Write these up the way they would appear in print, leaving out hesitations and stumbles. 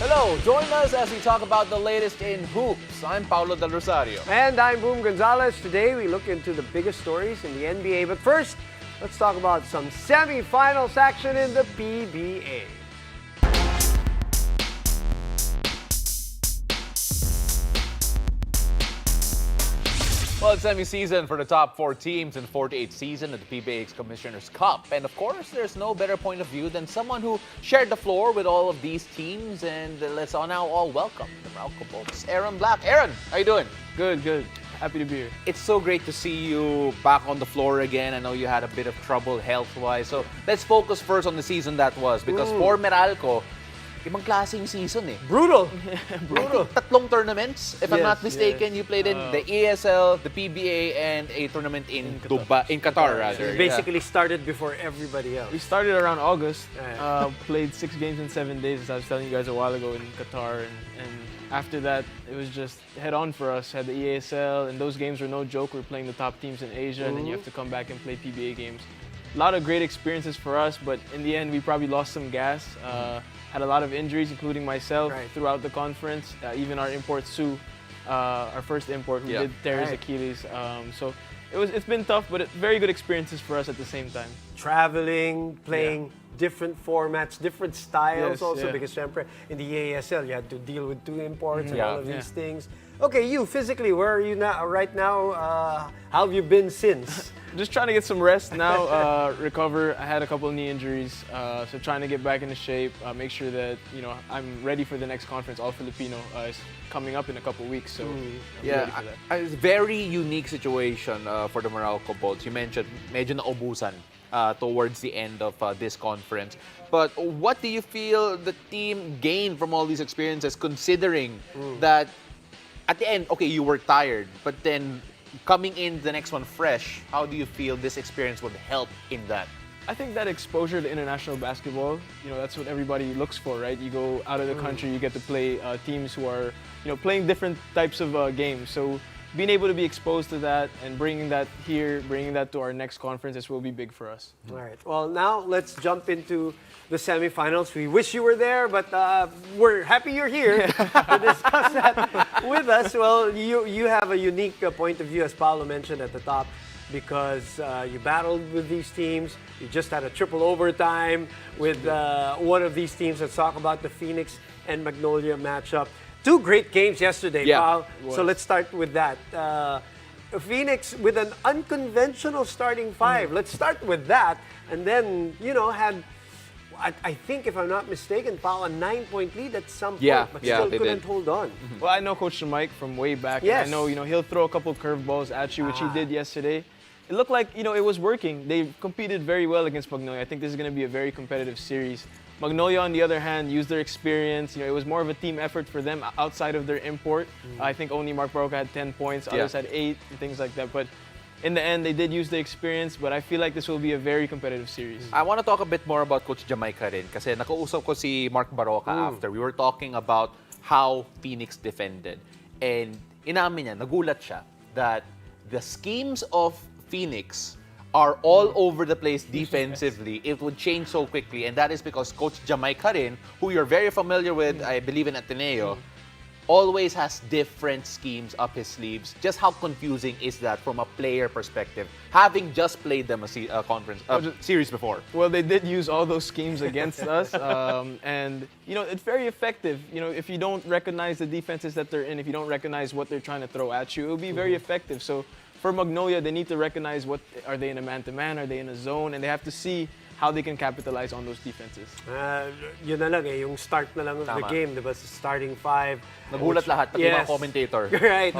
Hello, join us as we talk about the latest in hoops. I'm Paulo Del Rosario. And I'm Boom Gonzalez. Today we look into the biggest stories in the NBA. But first, let's talk about some semifinals action in the PBA. Well, it's semi-season for the top 4 teams in the 48th season of the PBA's Commissioner's Cup. And of course, there's no better point of view than someone who shared the floor with all of these teams. And let's now all welcome the Milwaukee Bucks, Aaron Black. Aaron, how you doing? Good. Happy to be here. It's so great to see you back on the floor again. I know you had a bit of trouble health-wise. So let's focus first on the season that was. Because for Meralco, ibang klaseng season eh. Brutal. Brutal. Tatlong tournaments, if I'm not mistaken. You played in the ESL, the PBA, and a tournament in Qatar, rather. Basically started before everybody else. We started around August, played 6 games in 7 days, as I was telling you guys a while ago in Qatar. And after that, it was just head on for us. Had the ESL, and those games were no joke. We're playing the top teams in Asia, and then you have to come back and play PBA games. A lot of great experiences for us, but in the end, we probably lost some gas. Had a lot of injuries, including myself, throughout the conference. Even our import, Sue, our first import, who did tear his Achilles. So it's been tough, but very good experiences for us at the same time. Traveling, playing different formats, different styles because syempre, in the ASL, you had to deal with 2 imports and all of these things. Okay, you, physically, where are you now? Right now, how have you been since? Just trying to get some rest now, recover. I had a couple of knee injuries, so trying to get back into shape, make sure that I'm ready for the next conference. All Filipino is coming up in a couple of weeks, so I'm ready for that. It's a very unique situation for the Meralco Bolts. You mentioned medyo naubusan towards the end of this conference. But what do you feel the team gained from all these experiences, considering that at the end, okay, you were tired, but then coming in the next one fresh, how do you feel this experience would help in that? I think that exposure to international basketball, that's what everybody looks for, right? You go out of the country, you get to play teams who are, playing different types of games. So being able to be exposed to that and bringing that here, bringing that to our next conferences will be big for us. All right. Well, now let's jump into the semifinals. We wish you were there, but we're happy you're here to discuss that with us. Well, you have a unique point of view, as Paolo mentioned at the top, because you battled with these teams. You just had a triple overtime with one of these teams. Let's talk about the Phoenix and Magnolia matchup. 2 great games yesterday, Paul. So let's start with that. Phoenix with an unconventional starting 5. Let's start with that. And then, had, I think, if I'm not mistaken, Paul, a 9-point lead at some point, but still couldn't hold on. Well, I know Coach Mike from way back. And I know, he'll throw a couple curveballs at you, which he did yesterday. It looked like, it was working. They competed very well against Magnolia. I think this is going to be a very competitive series. Magnolia, on the other hand, used their experience. It was more of a team effort for them outside of their import. I think only Mark Baroka had 10 points, others had 8, and things like that. But in the end, they did use the experience, but I feel like this will be a very competitive series. I want to talk a bit more about Coach Jamaica rin, kasi nakausap ko si Mark Baroka after. We were talking about how Phoenix defended. And inamin niya, nagulat siya, that the schemes of Phoenix are all over the place defensively. It would change so quickly, and that is because Coach Jamaica rin, who you're very familiar with, I believe in Ateneo, always has different schemes up his sleeves. Just how confusing is that from a player perspective, having just played them a conference series before? Well, they did use all those schemes against us, and it's very effective. If you don't recognize the defenses that they're in, if you don't recognize what they're trying to throw at you, it will be very effective. So for Magnolia, they need to recognize are they in a man-to-man, are they in a zone, and they have to see how they can capitalize on those defenses. Yun na lang yung start na lang of the game, diba? Starting 5. Nagulat lahat, pati mga commentator. Right,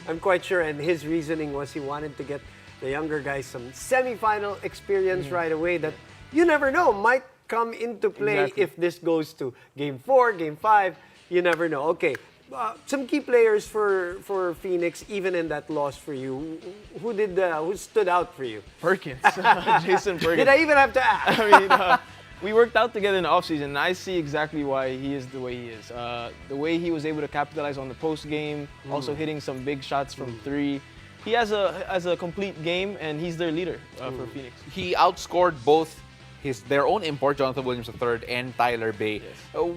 I'm quite sure, and his reasoning was he wanted to get the younger guys some semi-final experience right away that you never know, might come into play if this goes to Game 4, Game 5, you never know. Okay. Some key players for Phoenix, even in that loss for you. Who stood out for you? Perkins, Jason Perkins. Did I even have to ask? I mean, we worked out together in the offseason, and I see exactly why he is the way he is. The way he was able to capitalize on the post game, also hitting some big shots from 3. He has a complete game, and he's their leader for Phoenix. He outscored both their own import, Jonathan Williams III and Tyler Bay.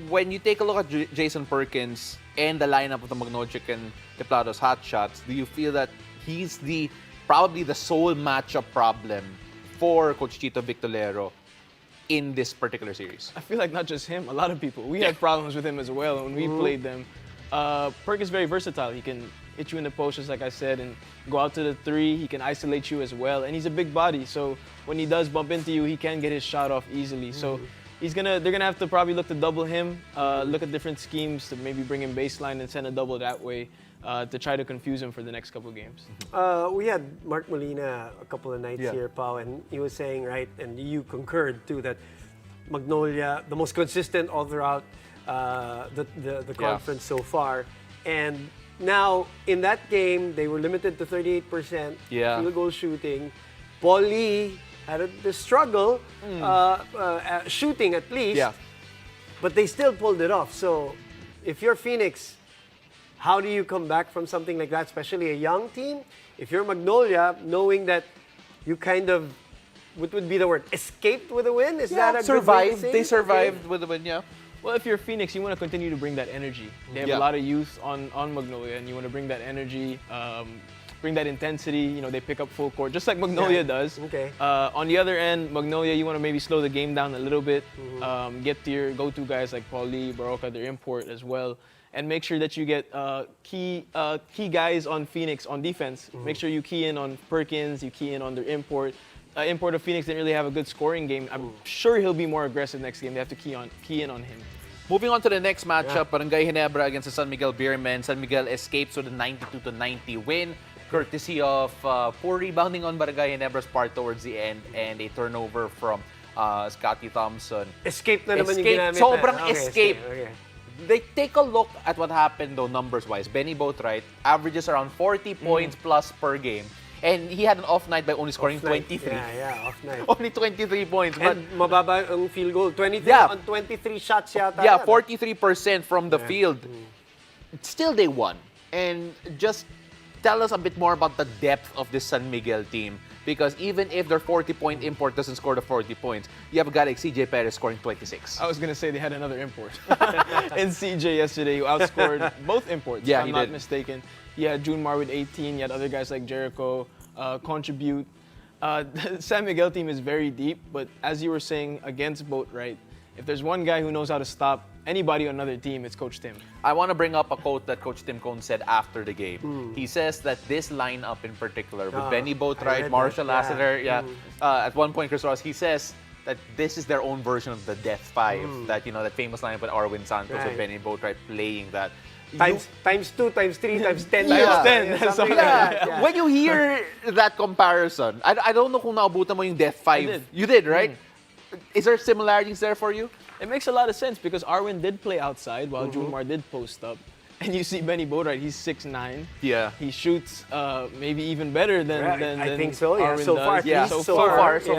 When you take a look at Jason Perkins and the lineup of the Magnogic and Templados Hotshots, do you feel that he's probably the sole matchup problem for Coach Chito Victolero in this particular series? I feel like not just him, a lot of people. We had problems with him as well when we played them. Perk is very versatile. He can hit you in the post, just like I said, and go out to the three. He can isolate you as well, and he's a big body. So when he does bump into you, he can get his shot off easily. So they're gonna have to probably look to double him, look at different schemes to maybe bring him baseline and send a double that way to try to confuse him for the next couple games. We had Mark Molina a couple of nights here, Pao, and he was saying, right, and you concurred too, that Magnolia, the most consistent all throughout the conference so far. And now, in that game, they were limited to 38% field goal shooting. Paul Lee had the struggle shooting at least, but they still pulled it off. So, if you're Phoenix, how do you come back from something like that, especially a young team? If you're Magnolia, knowing that you kind of, what would be the word, escaped with a win? Is that a good way to say it? They survived with a win, Well, if you're Phoenix, you want to continue to bring that energy. They have a lot of youth on Magnolia, and you want to bring that energy, bring that intensity. You know, they pick up full court, just like Magnolia does. Okay. On the other end, Magnolia, you want to maybe slow the game down a little bit, get to your go-to guys like Paul Lee, Baroka, their import as well, and make sure that you get key guys on Phoenix on defense. Make sure you key in on Perkins, you key in on their import. Import of Phoenix didn't really have a good scoring game. I'm sure he'll be more aggressive next game. They have to key in on him. Moving on to the next matchup, Barangay Ginebra against the San Miguel Beermen. San Miguel escapes with a 92-90 win, courtesy of poor rebounding on Barangay Ginebra's part towards the end and a turnover from Scotty Thompson. Escape na naman yung Escape, ginamit sobrang na. Okay, escape. Okay. They take a look at what happened though numbers-wise. Benny Boatwright averages around 40 points plus per game. And he had an off night by only scoring 23. Off night. Only 23 points. But And mababa ang field goal. 23 on 23 shots yata. yeah, 43% from the field. Still, they won. And just tell us a bit more about the depth of this San Miguel team. Because even if their 40-point import doesn't score the 40 points, you have a guy like CJ Perez scoring 26. I was going to say they had another import. In CJ yesterday, who outscored both imports, Yeah, if I'm not mistaken. He had Junmar with 18. You had other guys like Jericho contribute. The San Miguel team is very deep, but as you were saying, against Boatwright, if there's one guy who knows how to stop anybody on another team, it's Coach Tim. I want to bring up a quote that Coach Tim Cone said after the game. He says that this lineup in particular, with Benny Boatwright, Marshall Lassiter, at one point, Chris Ross, he says that this is their own version of the Death Five, that that famous lineup with Arwin Santos and Benny Boatwright playing that. Times 2, times 3, times 10. Times 10. Something like that. Yeah. When you hear that comparison, I don't know kung naabutan mo yung Death Five. did. You did, right? Is there similarities there for you? It makes a lot of sense because Arwin did play outside while Junmar did post up. And you see Benny Boatwright, he's 6'9". Yeah. He shoots maybe even better than I think so, yeah. Arwin So does. far, at Yeah, least so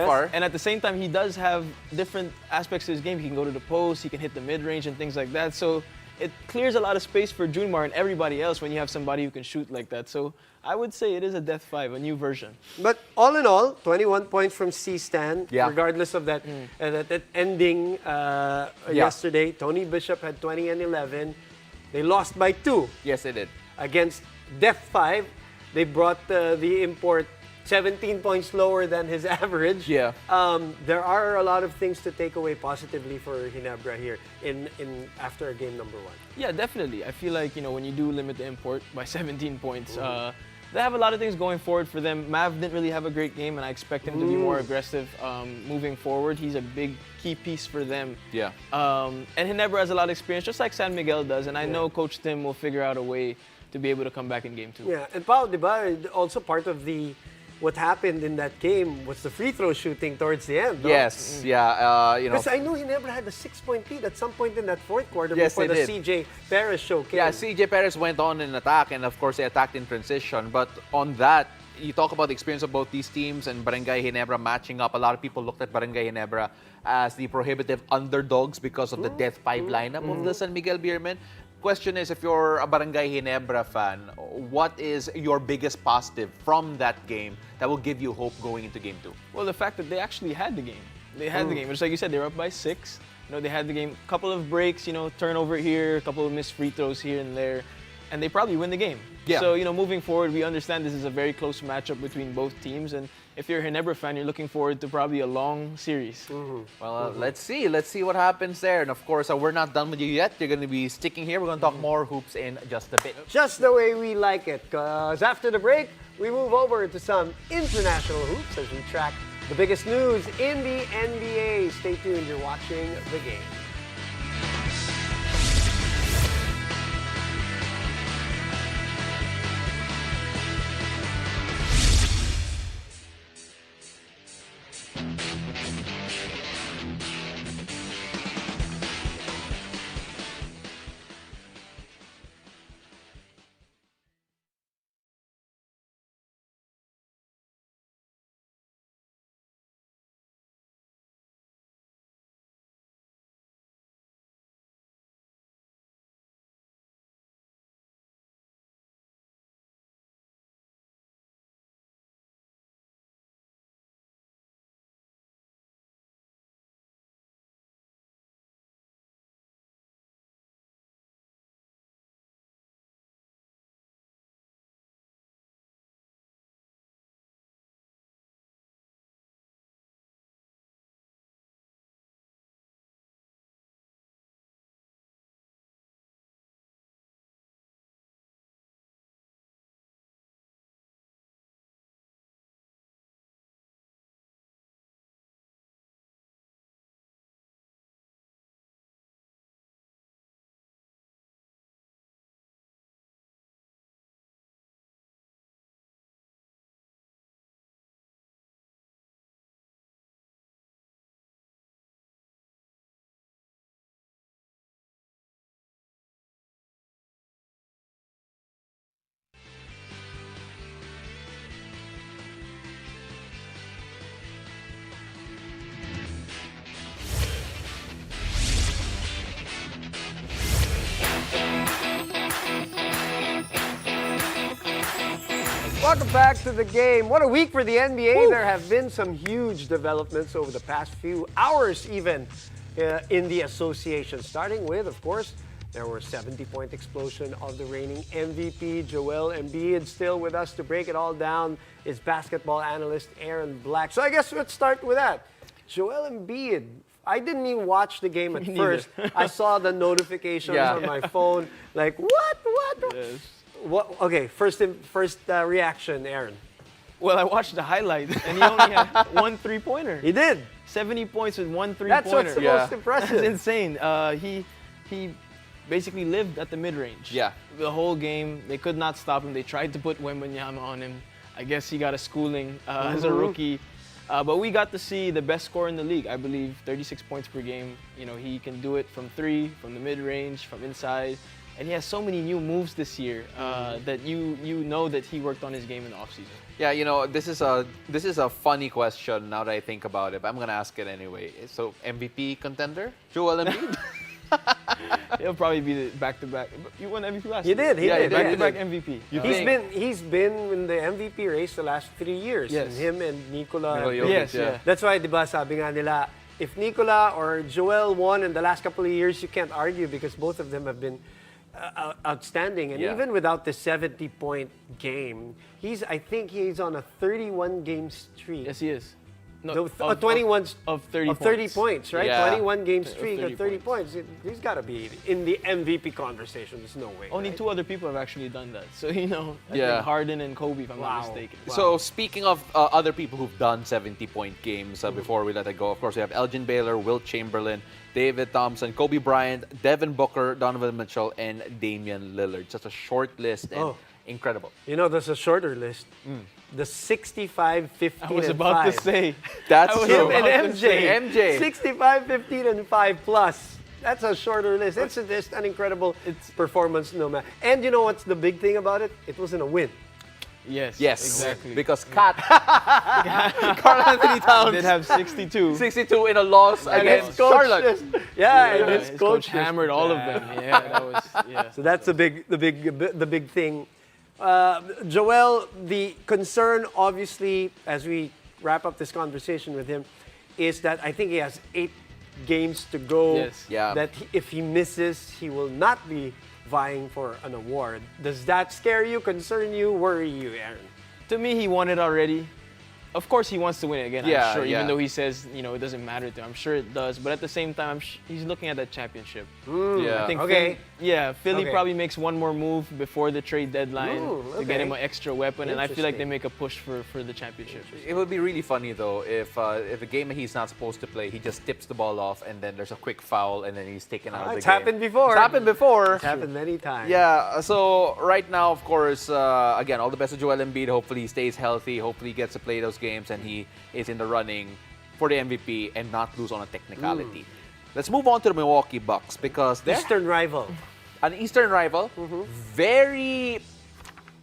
far. And at the same time, he does have different aspects to his game. He can go to the post, he can hit the mid-range and things like that. So it clears a lot of space for Junmar and everybody else when you have somebody who can shoot like that. So I would say it is a Death 5, a new version. But all in all, 21 points from C-Stan, Yeah. regardless of that, that ending yesterday. Tony Bishop had 20 and 11. They lost by 2 Yes, they did. against Death 5. They brought the import 17 points lower than his average. Yeah. There are a lot of things to take away positively for Ginebra here in after game number 1. Yeah, definitely. I feel like, when you do limit the import by 17 points, they have a lot of things going forward for them. Mav didn't really have a great game, and I expect him to be more aggressive moving forward. He's a big key piece for them. Yeah. And Ginebra has a lot of experience, just like San Miguel does, and I know Coach Tim will figure out a way to be able to come back in game 2. Yeah, and Pao, diba, also part of what happened in that game was the free throw shooting towards the end. No? Yes, yeah, Because I knew Ginebra had a 6-point lead at some point in that fourth quarter Yes, before the they did. CJ Perez show came. Yeah, CJ Perez went on in attack, and of course they attacked in transition. But on that, you talk about the experience of both these teams and Barangay Ginebra matching up. A lot of people looked at Barangay Ginebra as the prohibitive underdogs because of the Death 5 lineup of the San Miguel Beermen. Question is, if you're a Barangay Ginebra fan, what is your biggest positive from that game that will give you hope going into game 2? Well, the fact that they actually had the game. They had the game. Just like you said, they were up by 6. They had the game. Couple of breaks, turnover here, a couple of missed free throws here and there, and they probably win the game. Yeah. So, moving forward, we understand this is a very close matchup between both teams, and if you're a Ginebra fan, you're looking forward to probably a long series. Well, let's see. Let's see what happens there. And of course, we're not done with you yet. You're going to be sticking here. We're going to talk more hoops in just a bit. Just the way we like it, because after the break, we move over to some international hoops as we track the biggest news in the NBA. Stay tuned, you're watching The Game. Welcome back to The Game. What a week for the NBA. Woo. There have been some huge developments over the past few hours even in the association. Starting with, of course, there were 70-point explosion of the reigning MVP, Joel Embiid. Still with us to break it all down is basketball analyst Aaron Black. So I guess let's start with that. Joel Embiid. I didn't even watch the game at first. I saw the notifications on my phone. Like, what? Yes. What? Okay, first reaction, Aaron. Well, I watched the highlight, and he only had 1 3-pointer. He did. 70 points with 1 3-pointer. That's what's the most impressive. That's insane. He basically lived at the mid-range. Yeah. The whole game, they could not stop him. They tried to put Wembanyama on him. I guess he got a schooling as a rookie. But we got to see the best scorer in the league. I believe 36 points per game. He can do it from 3, from the mid-range, from inside. And he has so many new moves this year that you know that he worked on his game in the offseason. Yeah, this is a funny question now that I think about it, but I'm gonna ask it anyway. So MVP contender, Joel Embiid? He'll probably be the back-to-back. You won MVP last He year. did. He did. Back-to-back MVP. He's been in the MVP race the last 3 years. Yes. And him and Nikola. Jokic, Yes, yeah. yeah. That's why, diba, sabi nga nila, if Nikola or Joel won in the last couple of years, you can't argue because both of them have been outstanding. And Yeah. even without the 70-point game, I think he's on a 31-game streak. Yes, he is. No, 21 of 30 of 30 points, right? Yeah. 21-game Of streak 30 of 30 points. He's got to be in the MVP conversation. There's no way. Only right? 2 other people have actually done that. So, I Yeah. think Harden and Kobe, if I'm Wow. not mistaken. Wow. So speaking of other people who've done 70-point games, before we let it go, of course we have Elgin Baylor, Wilt Chamberlain, David Thompson, Kobe Bryant, Devin Booker, Donovan Mitchell, and Damian Lillard. Just a short list and incredible. There's a shorter list. The 65, 15, I was and about 5. to say. That's I was true. Him and about to say, MJ. 65, 15, and 5 plus. That's a shorter list. It's just an incredible performance, no matter. And you know what's the big thing about it? It wasn't a win. Yes, Yes, exactly. because Karl Anthony Towns Did have 62. 62 in a loss against His coach Charlotte. just- and his His coach coach hammered all of them. Yeah, that was. Yeah. So that's the big thing. Joel, the concern, obviously, as we wrap up this conversation with him, is that I think he has 8 games to go. Yes. Yeah. That if he misses, he will not be vying for an award. Does that scare you, concern you, worry you, Aaron? To me, he won it already. Of course, he wants to win it again. Yeah, I'm sure, yeah. even though he says it doesn't matter to him. I'm sure it does. But at the same time, he's looking at that championship. Yeah. I think Okay. Philly Okay. probably makes one more move before the trade deadline to get okay. him an extra weapon, and I feel like they Interesting. make a push for the championship. It would be really funny though if a game that he's not supposed to play, he just tips the ball off and then there's a quick foul and then he's taken out of the It's game. happened before. It's happened before. It's happened many times. Yeah, so right now, of course, again, all the best to Joel Embiid. Hopefully he stays healthy. Hopefully he gets to play those games and he is in the running for the MVP and not lose on a technicality. Let's move on to the Milwaukee Bucks because they're Eastern rival. an Eastern rival. Very,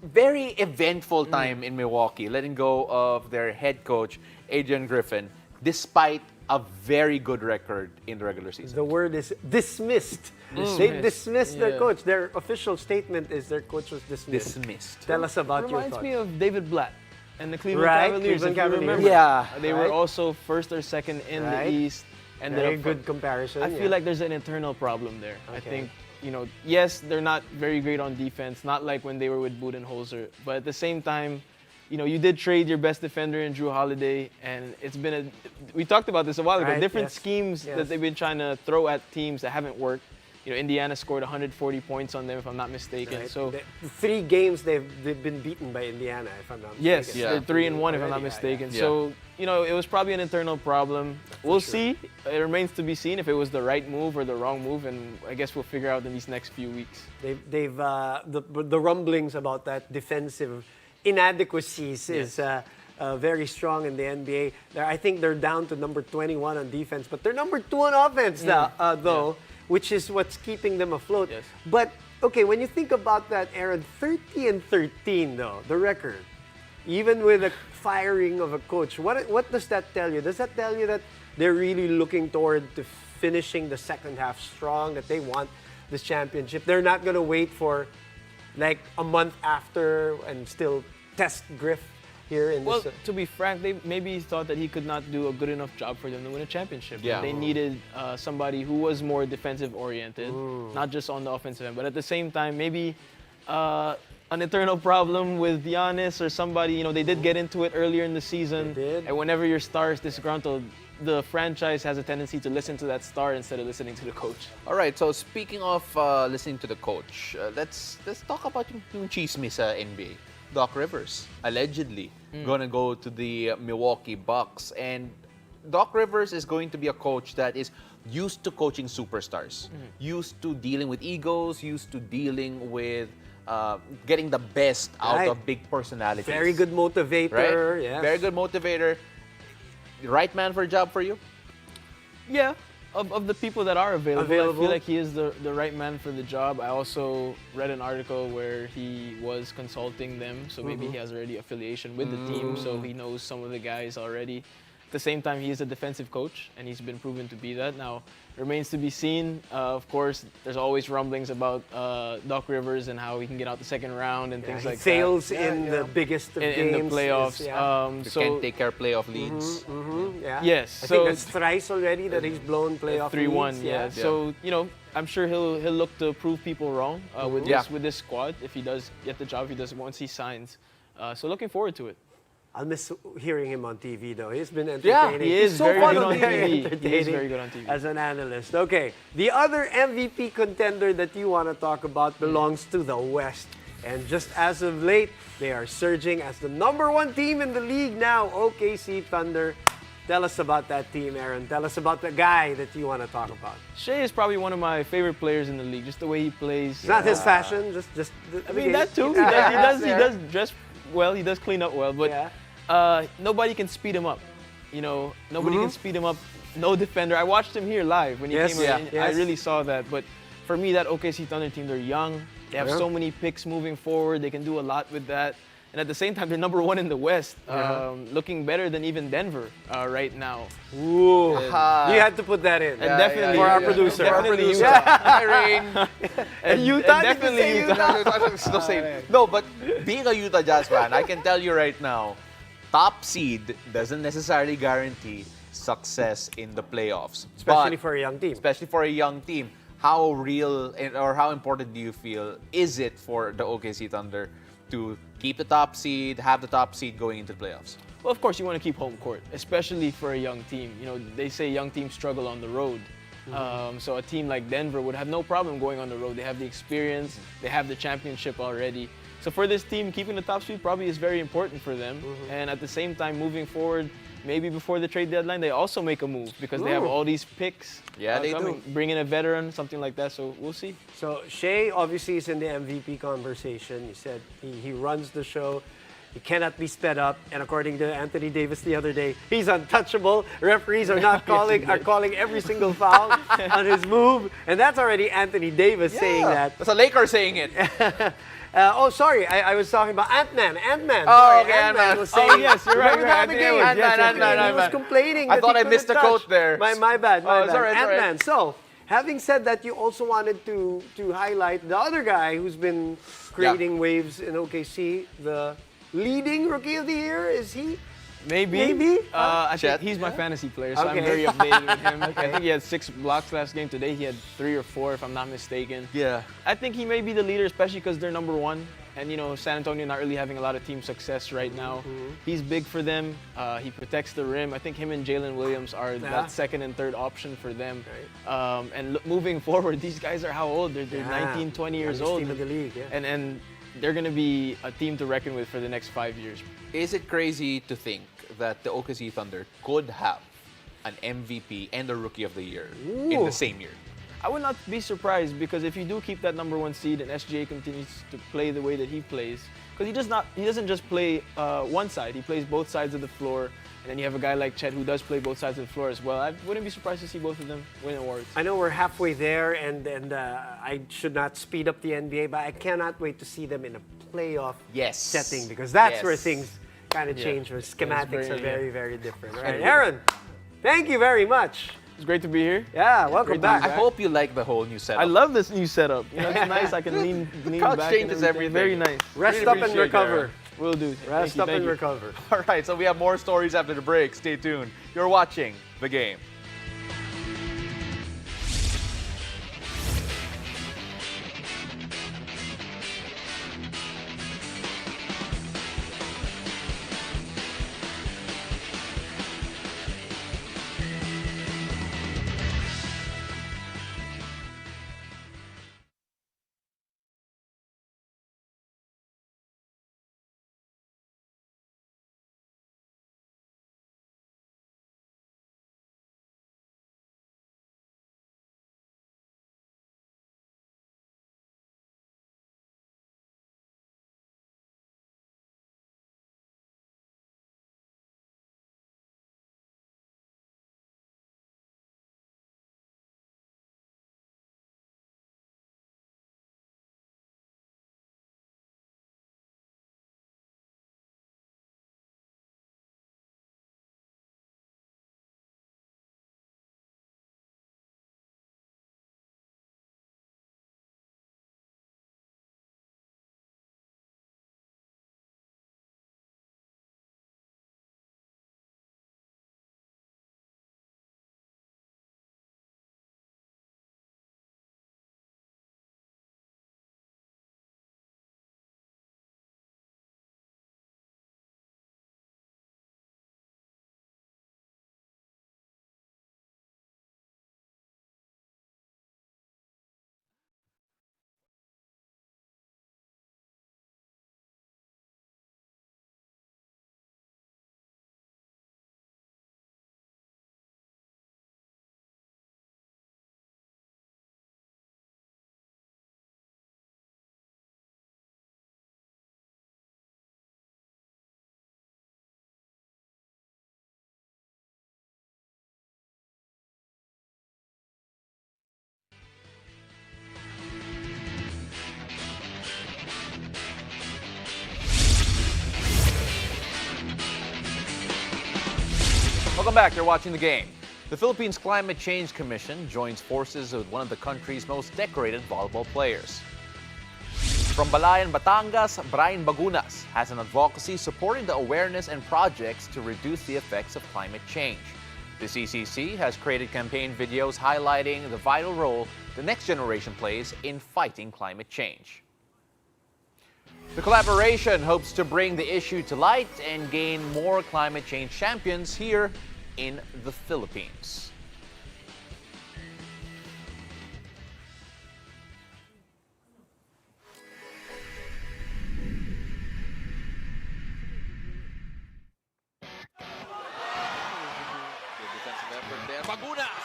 very eventful time in Milwaukee, letting go of their head coach, Adrian Griffin, despite a very good record in the regular season. The word is dismissed. They Dismissed. dismissed their Yeah. coach. Their official statement is their coach was dismissed. Dismissed. Tell us about your Reminds thoughts. me of David Blatt and the Cleveland Right, Cavaliers. Cleveland if you Cavaliers. remember. Yeah. They Right. were also first or second in Right. the East. And Very good comparison. I feel like there's an internal problem there. I Okay. think, yes, they're not very great on defense, not like when they were with Budenholzer. But at the same time, you did trade your best defender in Drew Holiday, and it's been we talked about this a while ago, Right, different yes, schemes yes. that they've been trying to throw at teams that haven't worked. Indiana scored 140 points on them, if I'm not mistaken. Right. So The 3 games they've been beaten by Indiana, if I'm not mistaken. yes, Yeah. they're 3-1 if I'm not Already, mistaken. yeah. So it was probably an internal problem. We'll see. It remains to be seen if it was the right move or the wrong move, and I guess we'll figure out in these next few weeks. They've the rumblings about that defensive inadequacies is very strong in the NBA. I think they're down to number 21 on defense, but they're number 2 on offense now, though, which is what's keeping them afloat. Yes. But okay, when you think about that, Aaron, 30-13 though, the record, even with a firing of a coach, what does that tell you? Does that tell you that they're really looking toward to finishing the second half strong, that they want this championship? They're not going to wait for like a month after and still test Griff here in Well, this. to be frank, they maybe thought that he could not do a good enough job for them to win a championship. Yeah. They needed somebody who was more defensive oriented, not just on the offensive end. But at the same time, maybe an internal problem with Giannis or somebody. They did get into it earlier in the season. They did. And whenever your star is disgruntled, the franchise has a tendency to listen to that star instead of listening to the coach. All right, so speaking of listening to the coach, let's talk about yung chismis sa NBA. Doc Rivers, allegedly, gonna go to the Milwaukee Bucks. And Doc Rivers is going to be a coach that is used to coaching superstars, used to dealing with egos, used to dealing with getting the best out Right. of big personalities. Very good motivator. Right? Yes. Very good motivator. Right man for a job for you? Yeah, of the people that are available, I Available. feel like he is the right man for the job. I also read an article where he was consulting them, so maybe he has already affiliation with the team, so he knows some of the guys already. At the same time, he is a defensive coach, and he's been proven to be that. Now, remains to be seen. Of course, there's always rumblings about Doc Rivers and how he can get out the second round and things he like fails that. in the biggest of in games. the playoffs. Is, You can't take care of playoff leads. yeah. Yes, I so- think that's thrice already that he's blown playoff 3-1, leads. yeah. So I'm sure he'll look to prove people wrong with this squad if he does get the job. If he does once he signs. So looking forward to it. I'll miss hearing him on TV though. He's been Yeah, entertaining. he is He's so very fun good on TV. TV. He is Entertaining very good on TV. as an analyst. Okay, the other MVP contender that you want to talk about belongs to the West. And just as of late, they are surging as the #1 team in the league now, OKC Thunder. Tell us about that team, Aaron. Tell us about the guy that you want to talk about. Shea is probably one of my favorite players in the league. Just the way he plays. It's not his fashion, just I mean that too. He does dress well. He does clean up well, but nobody can speed him up. Nobody can speed him up. No defender. I watched him here live when he Yes, came in. yeah. I Yes. really saw that. But for me, that OKC Thunder team, they're young. They have Yeah. so many picks moving forward. They can do a lot with that. And at the same time, they're #1 in the West, looking better than even Denver right now. Ooh. You had to put that in. And definitely For our producer. Definitely producer. Utah. Hi, Rain. And Utah, did you definitely say Utah. No, but being a Utah Jazz fan, I can tell you right now, top seed doesn't necessarily guarantee success in the playoffs. Especially But- for a young team. Especially for a young team. How real or how important do you feel is it for the OKC Thunder to keep the top seed, have the top seed going into the playoffs? Well, of course, you want to keep home court, especially for a young team. You know, they say young teams struggle on the road. So a team like Denver would have no problem going on the road. They have the experience, they have the championship already. So for this team, keeping the top seed probably is very important for them. And at the same time, moving forward, maybe before the trade deadline, they also make a move because they have all these picks. Yeah, they coming. Bring in a veteran, something like that. So we'll see. So Shea obviously is in the MVP conversation. You said he runs the show. He cannot be sped up. And according to Anthony Davis the other day, he's untouchable. Referees are not calling every single foul on his move. And that's already Anthony Davis saying that. That's a Laker saying it. Sorry, I was talking about Ant-Man. Ant-Man. Oh, Sorry, okay, Ant-Man Ant-Man. was saying. Oh, yes, you're right, Remember you're right. the Anthony game? Edwards, yes, yes, Ant-Man. He was complaining. I that thought he I missed couldn't a quote touch. there. My bad. Oh, it's all right, it's all right. Ant-Man. So, having said that, you also wanted to highlight the other guy who's been creating waves in OKC, the leading rookie of the year. Is he? Maybe. I think Chet. he's my fantasy player, so I'm Okay. very updated with him. I think he had 6 blocks last game. Today he had 3 or 4, if I'm not mistaken. Yeah. I think he may be the leader, especially because they're number 1. And, you know, San Antonio not really having a lot of team success right now. He's big for them. He protects the rim. I think him and Jalen Williams are that second and third option for them. And moving forward, these guys are how old? They're 19, 20 years Youngest old. team in the league, yeah. And they're going to be a team to reckon with for the next 5 years. Is it crazy to think that the OKC Thunder could have an MVP and a Rookie of the Year in the same year? I would not be surprised because if you do keep that number 1 seed and SGA continues to play the way that he plays, because he doesn't just play one side, he plays both sides of the floor, and then you have a guy like Chet who does play both sides of the floor as well. I wouldn't be surprised to see both of them win awards. I know we're halfway there, and I should not speed up the NBA, but I cannot wait to see them in a playoff setting because that's where things kind of change, where schematics are very, very different. All right, Aaron, thank you very much. It's great to be here. Yeah, welcome back. I hope you like the whole new setup. I love this new setup. You know, it's nice. I can lean couch back. changes and everything. Very nice. Rest Really up and appreciate recover. Aaron. Will do. Rest up and recover. All right, so we have more stories after the break. Stay tuned. You're watching The Game. Welcome back. You're watching The Game. The Philippines Climate Change Commission joins forces with one of the country's most decorated volleyball players. From Balayan, Batangas, Brian Bagunas has an advocacy supporting the awareness and projects to reduce the effects of climate change. The CCC has created campaign videos highlighting the vital role the next generation plays in fighting climate change. The collaboration hopes to bring the issue to light and gain more climate change champions here in the Philippines. Good defensive effort there. Bagunas!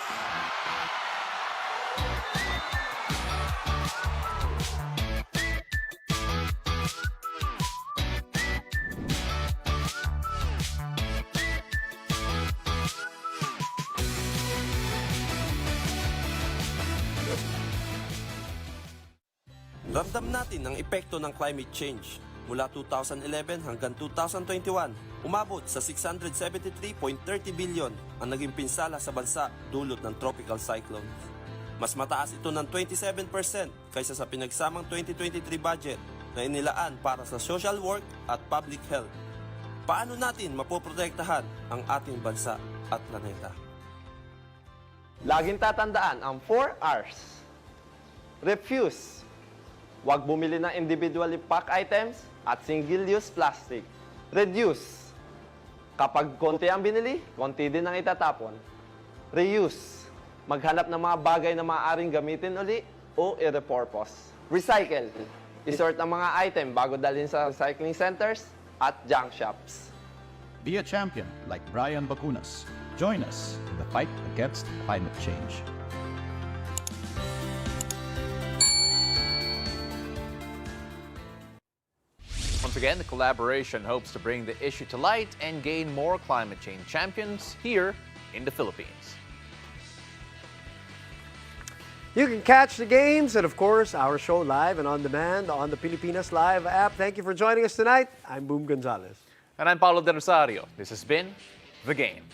Ramdam natin ang epekto ng climate change. Mula 2011 hanggang 2021, umabot sa 673.30 billion ang naging pinsala sa bansa dulot ng tropical cyclones. Mas mataas ito ng 27% kaysa sa pinagsamang 2023 budget na inilaan para sa social work at public health. Paano natin mapoprotektahan ang ating bansa at planeta? Laging tatandaan ang 4 R's. Refuse. Huwag bumili ng individually packed items at single-use plastic. Reduce. Kapag konti ang binili, konti din ang itatapon. Reuse. Maghanap ng mga bagay na maaaring gamitin uli o i-repurpose. Recycle. Isort ang mga item bago dalhin sa recycling centers at junk shops. Be a champion like Brian Bacunas. Join us in the fight against climate change. Once again, the collaboration hopes to bring the issue to light and gain more climate change champions here in the Philippines. You can catch the games and, of course, our show live and on demand on the Pilipinas Live app. Thank you for joining us tonight. I'm Boom Gonzalez. And I'm Paulo De Rosario. This has been The Game.